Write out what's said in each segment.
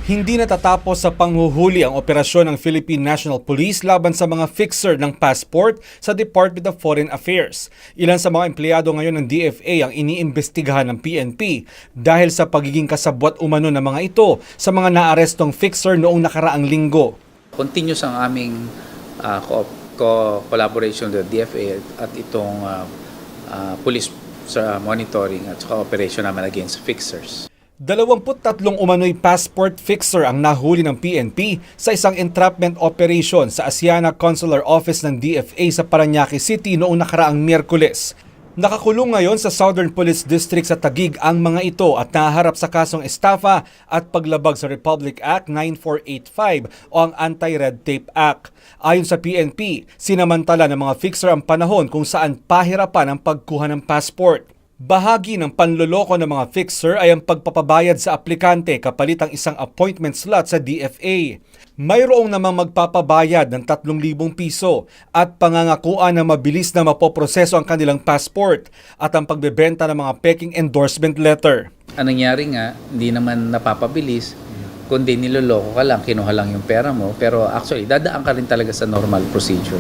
Hindi natatapos sa panghuhuli ang operasyon ng Philippine National Police laban sa mga fixer ng passport sa Department of Foreign Affairs. Ilan sa mga empleyado ngayon ng DFA ang iniimbestigahan ng PNP dahil sa pagiging kasabwat umano ng mga ito sa mga naarestong fixer noong nakaraang linggo. Continuous ang aming collaboration with the DFA at itong police sa monitoring at saka operation naman against fixers. 23 umano'y passport fixer ang nahuli ng PNP sa isang entrapment operation sa Asiana Consular Office ng DFA sa Parañaque City noong nakaraang Miyerkules. Nakakulong ngayon sa Southern Police District sa Taguig ang mga ito at nahaharap sa kasong estafa at paglabag sa Republic Act 9485 o ang Anti-Red Tape Act. Ayon sa PNP, sinamantala ng mga fixer ang panahon kung saan pahirapan ang pagkuha ng passport. Bahagi ng panloloko ng mga fixer ay ang pagpapabayad sa aplikante kapalit ang isang appointment slot sa DFA. Mayroong namang magpapabayad ng 3,000 piso at pangangakuan na mabilis na mapoproseso ang kanilang passport at ang pagbebenta ng mga peking endorsement letter. Ang nangyari nga, hindi naman napapabilis, kundi niloloko ka lang, kinuha lang yung pera mo, pero actually dadaan ka rin talaga sa normal procedure.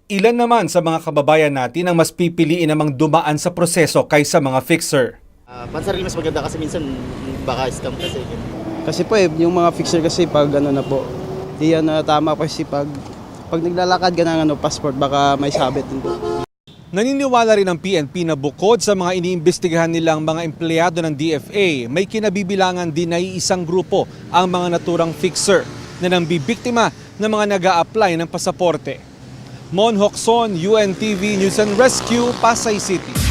Ilan naman sa mga kababayan natin ang mas pipiliin namang dumaan sa proseso kaysa mga fixer. Pansarili mas maganda kasi minsan baka scam kasi. Kasi po yung mga fixer kasi pag ano na po, di yan tama kasi pag naglalakad ka ng passport baka may sabit din po. Naniniwala rin ang PNP na bukod sa mga iniimbestigahan nilang mga empleyado ng DFA, may kinabibilangan din na iisang grupo ang mga naturang fixer na nambibiktima ng mga nag-a-apply ng pasaporte. Mon Hocson, UNTV News and Rescue, Pasay City.